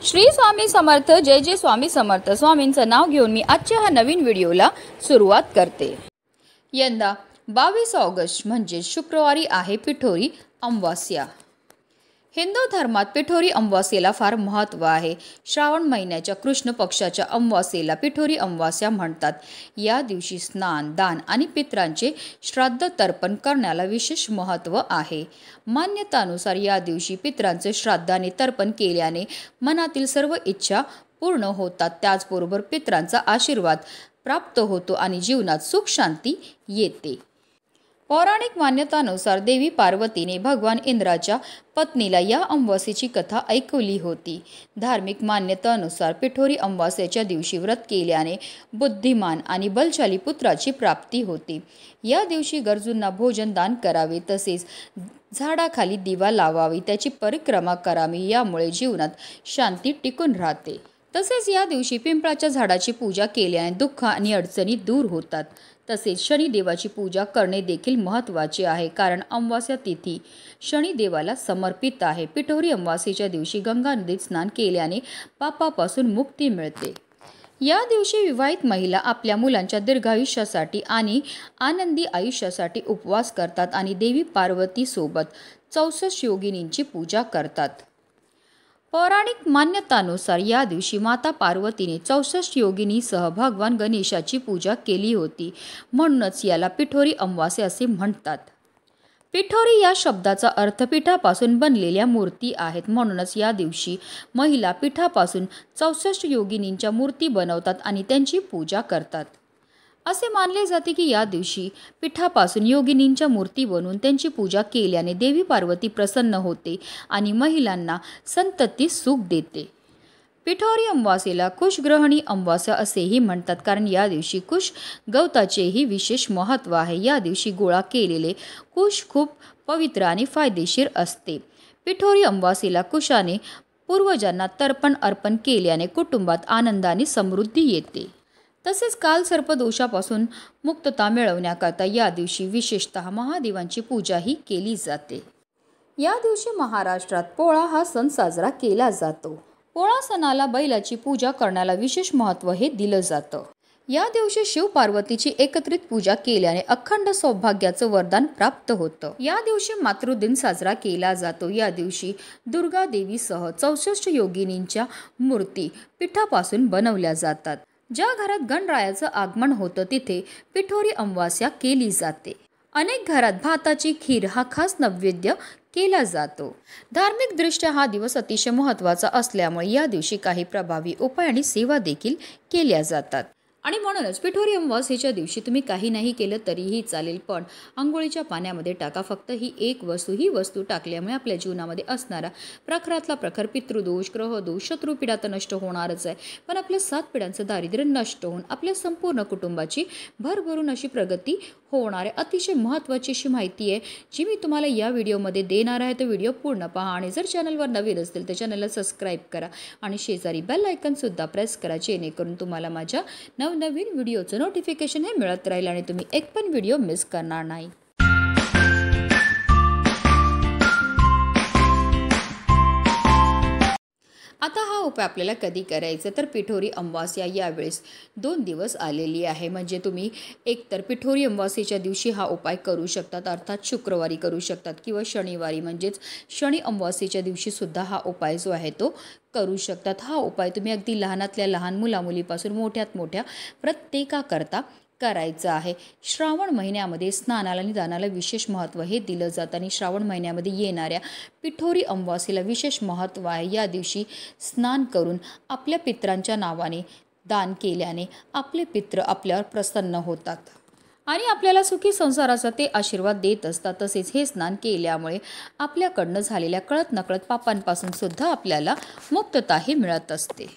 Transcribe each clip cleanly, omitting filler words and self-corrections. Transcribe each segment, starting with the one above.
श्री स्वामी समर्थ। जय जय स्वामी समर्थ। स्वामींचं नाव घेऊन मी आजच्या हा नवीन व्हिडिओला सुरुवात करते। यंदा 22 ऑगस्ट म्हणजे शुक्रवारी आहे पिठोरी अमावास्या। हिंदू धर्मात पिठोरी अमावास्येला फार महत्त्व आहे। श्रावण महिन्याच्या कृष्ण पक्षाच्या अमावास्येला पिठोरी अमावास्या म्हणतात। या दिवशी स्नान, दान आणि पितरांचे श्राद्ध तर्पण करण्याला विशेष महत्त्व आहे। मान्यतानुसार या दिवशी पितरांचे श्राद्ध आणि तर्पण केल्याने मनातील सर्व इच्छा पूर्ण होतात। त्याचबरोबर पितरांचा आशीर्वाद प्राप्त होतो आणि जीवनात सुख शांती येते। पौराणिक मान्यतानुसार देवी पार्वतीने भगवान इंद्राच्या पत्नीला या अमावास्येची कथा ऐकवली होती। धार्मिक मान्यतेनुसार पिठोरी अमावास्येच्या दिवशी व्रत केल्याने बुद्धिमान आणि बलशाली पुत्राची प्राप्ती होते। या दिवशी गरजूंना भोजन दान करावे, तसेच झाडाखाली दिवा लावावी, त्याची परिक्रमा करावी, यामुळे जीवनात शांती टिकून राहते। तसेच या दिवशी पिंपळाच्या झाडाची पूजा केल्याने दुःख आणि अडचणी दूर होतात। तसेच शनिदेवाची पूजा करणे देखील महत्त्वाचे आहे, कारण अमावास्या तिथी शनिदेवाला समर्पित आहे। पिठोरी अमावास्येच्या दिवशी गंगा नदीत स्नान केल्याने पापापासून मुक्ती मिळते। या दिवशी विवाहित महिला आपल्या मुलांच्या दीर्घायुष्यासाठी आणि आनंदी आयुष्यासाठी उपवास करतात आणि देवी पार्वती सोबत 64 योगिनींची पूजा करतात। पौराणिक मान्यतानुसार या दिवशी माता पार्वतीने 64 योगिनीसह भगवान गणेशाची पूजा केली होती, म्हणूनच याला पिठोरी अमावास्या असे म्हणतात। पिठोरी या शब्दाचा अर्थ पिठापासून बनलेल्या मूर्ती आहेत, म्हणूनच या दिवशी महिला पिठापासून 64 योगिनींच्या मूर्ती बनवतात आणि त्यांची पूजा करतात। असे मानले जाते की या दिवशी पिठापासून योगिनींच्या मूर्ती बनवून त्यांची पूजा केल्याने देवी पार्वती प्रसन्न होते आणि महिलांना संतती सुख देते। पिठोरी अमावास्येला कुशग्रहणी अमावास्या असेही म्हणतात, कारण या दिवशी कुश गवताचेही विशेष महत्त्व आहे। या दिवशी गोळा केलेले कुश खूप पवित्र आणि फायदेशीर असते। पिठोरी अमावास्येला कुशाने पूर्वजांना तर्पण अर्पण केल्याने कुटुंबात आनंद आणि समृद्धी येते। तसेच कालसर्पदोषापासून मुक्तता मिळवण्याकरता या दिवशी विशेषतः महादेवांची पूजाही केली जाते। या दिवशी महाराष्ट्रात पोळा हा सण साजरा केला जातो। पोळा सणाला बैलाची पूजा करण्याला विशेष महत्त्व हे दिलं जातं। या दिवशी शिव पार्वतीची एकत्रित पूजा केल्याने अखंड सौभाग्याचं वरदान प्राप्त होतं। या दिवशी मातृदिन साजरा केला जातो। या दिवशी दुर्गा देवीसह 64 योगिनींच्या मूर्ती पिठापासून बनवल्या जातात। ज्या घरात गणरायाचं आगमन होतं तिथे पिठोरी अमावास्या केली जाते। अनेक घरात भाताची खीर हा खास नैवेद्य केला जातो। धार्मिक दृष्ट्या हा दिवस अतिशय महत्त्वाचा असल्यामुळे या दिवशी काही प्रभावी उपाय आणि सेवा देखील केल्या जातात। आणि म्हणूनच पिठोरी अमावास्येच्या दिवशी तुम्ही काही नाही केलं तरीही चालेल, पण अंघोळीच्या पाण्यामध्ये टाका फक्त ही एक वस्तू। ही वस्तू टाकल्यामुळे आपल्या जीवनामध्ये असणारा प्रखरातला प्रखर पितृदोष, ग्रहदोष, शत्रुपीडा तर नष्ट होणारच आहे, पण आपल्या 7 पिढ्यांचं दारिद्र्य नष्ट होऊन आपल्या संपूर्ण कुटुंबाची भरभरून अशी प्रगती होणार आहे। अतिशय महत्त्वाची अशी माहिती आहे जी मी तुम्हाला या व्हिडिओमध्ये देणार आहे। तो व्हिडिओ पूर्ण पहा आणि जर चॅनलवर नवीन असतील तर चॅनलला सबस्क्राईब करा आणि शेजारी बेल आयकॉन सुद्धा प्रेस करा, जेणेकरून तुम्हाला माझ्या नवनवीन व्हिडिओचं नोटिफिकेशन हे मिळत राहील आणि तुम्ही एक पण व्हिडिओ मिस करणार नाही। आता हा उपाय आपल्याला कधी करायचा तर पिठोरी अमावास्या यावेळेस 2 दिवस आलेली आहे, म्हणजे तुम्ही एकतर पिठोरी अमावास्येच्या दिवशी हा उपाय करू शकतात, अर्थात शुक्रवारी करू शकतात, किंवा शनिवारी म्हणजेच शनी अमावास्येच्या दिवशी सुद्धा हा उपाय जो आहे तो करू शकतात। हा उपाय तुम्ही अगदी लहानातल्या लहान मुलामुलीपासून मोठ्यात मोठ्या प्रत्येकाकरता करायचं आहे। श्रावण महिन्यामध्ये स्नानाला आणि दानाला विशेष महत्त्व हे दिलं जातं आणि श्रावण महिन्यामध्ये येणाऱ्या पिठोरी अमावास्येला विशेष महत्त्व आहे। या दिवशी स्नान करून आपल्या पितरांच्या नावाने दान केल्याने आपले पित्र आपल्यावर प्रसन्न होतात आणि आपल्याला सुखी संसाराचा ते आशीर्वाद देत असतात। तसेच हे स्नान केल्यामुळे आपल्याकडनं झालेल्या कळत नकळत पापांपासून सुद्धा आपल्याला मुक्तताही मिळत असते।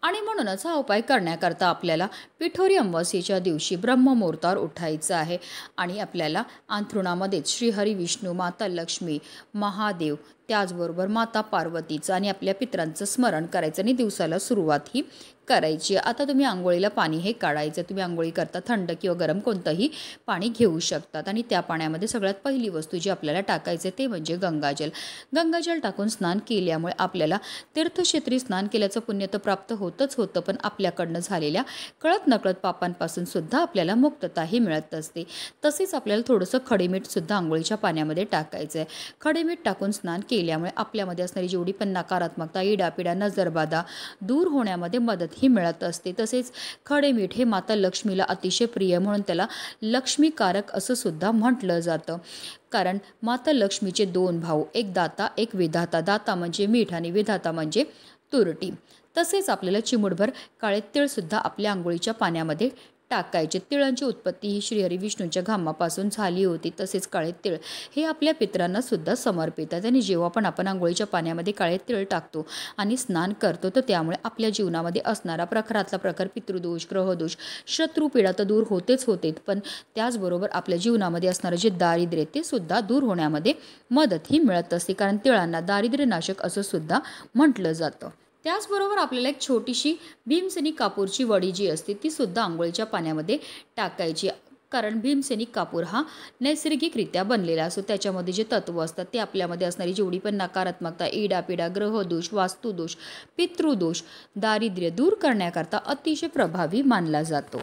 आणि म्हणूनच हा उपाय करण्याकरता आपल्याला पिठोरी अमावास्येच्या दिवशी ब्रह्ममुहूर्तावर उठायचं आहे आणि आपल्याला अंथरुणामध्येच श्रीहरी, विष्णू, माता लक्ष्मी, महादेव, त्याचबरोबर माता पार्वतीचं आणि आपल्या पितरांचं स्मरण करायचं आणि दिवसाला सुरुवात ही करायची। आता तुम्ही आंघोळीला पाणी हे काढायचं। तुम्ही आंघोळी करता थंड किंवा गरम कोणतंही पाणी घेऊ शकतात आणि त्या पाण्यामध्ये सगळ्यात पहिली वस्तू जी आपल्याला टाकायचे ते म्हणजे गंगाजल। गंगाजल टाकून स्नान केल्यामुळे आपल्याला तीर्थक्षेत्री स्नान केल्याचं पुण्य तर प्राप्त होतच होतं, पण आपल्याकडनं झालेल्या कळत नकळत पापांपासून सुद्धा आपल्याला मुक्तताही मिळत असते। तसेच आपल्याला थोडंसं खडेमीठ सुद्धा आंघोळीच्या पाण्यामध्ये टाकायचं आहे। खडेमीठ टाकून स्नान केल्यामुळे आपल्यामध्ये असणारी जेवढी पण नकारात्मकता, इडापिडा, नजरबाधा दूर होण्यामध्ये मदत ही मिळत असते। तसेच खडेमीठ हे माता लक्ष्मीला अतिशय प्रिय, म्हणून त्याला लक्ष्मीकारक असं सुद्धा म्हटलं जातं। कारण माता लक्ष्मीचे दोन भाऊ, एक दाता एक विधाता। दाता म्हणजे मीठ आणि विधाता म्हणजे तुरटी। तसेच आपल्याला चिमूटभर काळे तीळ सुद्धा आपल्या आंघोळीच्या पाण्यामध्ये टाकायचे। तिळांची उत्पत्ती ही श्रीहरी विष्णूंच्या घामापासून झाली होती। तसेच काळे तीळ हे आपल्या पितरांना सुद्धा समर्पित आहेत आणि जेव्हा पण आपण आंघोळीच्या पाण्यामध्ये काळे तीळ टाकतो आणि स्नान करतो तर त्यामुळे आपल्या जीवनामध्ये असणारा प्रखरातला प्रखर पितृदोष, ग्रहदोष, शत्रुपीडा तर दूर होतेच होते, पण त्याचबरोबर आपल्या जीवनामध्ये असणारं जे दारिद्र्य ते सुद्धा दूर होण्यामध्ये मदत ही मिळत असते। कारण तिळांना दारिद्र्यनाशक असं सुद्धा म्हटलं जातं। त्याचबरोबर आपल्याला एक छोटीशी भीमसेनी कापूरची वडी जी असते ती सुद्धा आंघोळीच्या पाण्यामध्ये टाकायची। कारण भीमसेनी कापूर हा नैसर्गिकरित्या बनलेला असतो। त्याच्यामध्ये जे तत्व असतात ते आपल्यामध्ये असणारी जेवढी पण नकारात्मकता, इडापिडा, ग्रहदोष, वास्तुदोष, पितृदोष, दारिद्र्य दूर करण्याकरता अतिशय प्रभावी मानला जातो।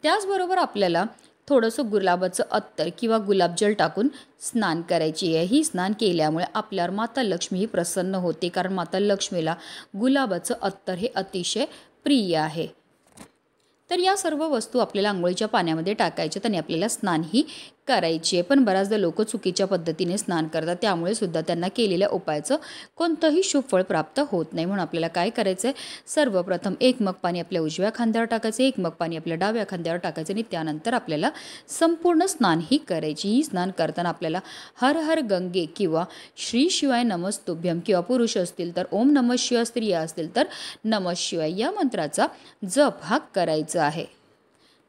त्याचबरोबर आपल्याला थोडंसं गुलाबाचं अत्तर किंवा गुलाबजल टाकून स्नान करायची आहे। ही स्नान केल्यामुळे आपल्यावर माता लक्ष्मी ही प्रसन्न होते, कारण माता लक्ष्मीला गुलाबाचं अत्तर हे अतिशय प्रिय आहे। तर या सर्व वस्तू आपल्याला आंघोळीच्या पाण्यामध्ये टाकायच्यात आणि आपल्याला स्नानही करायची आहे। पण बऱ्याचदा लोक चुकीच्या पद्धतीने स्नान करतात, त्यामुळे सुद्धा त्यांना केलेल्या उपायाचं कोणतंही शुभ फळ प्राप्त होत नाही। म्हणून आपल्याला काय करायचं आहे, सर्वप्रथम एक मग पाणी आपल्या उजव्या खांद्यावर टाकायचं, एक मग पाणी आपल्या डाव्या खांद्यावर टाकायचं आणि त्यानंतर आपल्याला संपूर्ण स्नान ही करायची। ही स्नान करताना आपल्याला हर हर गंगे किंवा श्री शिवाय नमस्तुभ्यम किंवा पुरुष असतील तर ओम नमः शिवाय, स्त्रिया असतील तर नमः शिवाय या मंत्राचा जप हा करायचा आहे।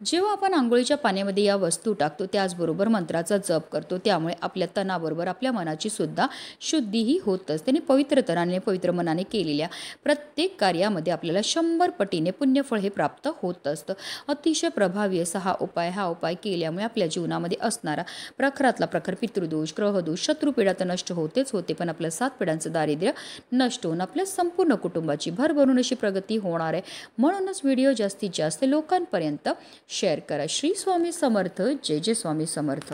जेव्हा आपण आंघोळीच्या पाण्यामध्ये या वस्तू टाकतो त्याचबरोबर मंत्राचा जप करतो, त्यामुळे आपल्या तनाबरोबर आपल्या मनाची सुद्धा शुद्धीही होत असते आणि पवित्र तनाने पवित्र मनाने केलेल्या प्रत्येक कार्यामध्ये आपल्याला 100 पटीने पुण्यफळ हे प्राप्त होत असतं। अतिशय प्रभावी असा हा उपाय केल्यामुळे आपल्या जीवनामध्ये असणारा प्रखरातला प्रखर पितृदोष, ग्रहदोष, शत्रुपीडा तर नष्ट होतेच होते, पण आपल्या 7 पिढ्यांचं दारिद्र्य नष्ट होऊन आपल्या संपूर्ण कुटुंबाची भरभरून अशी प्रगती होणार आहे। म्हणूनच व्हिडिओ जास्तीत जास्त लोकांपर्यंत शेअर करा। श्री स्वामी समर्थ। जय जय स्वामी समर्थ।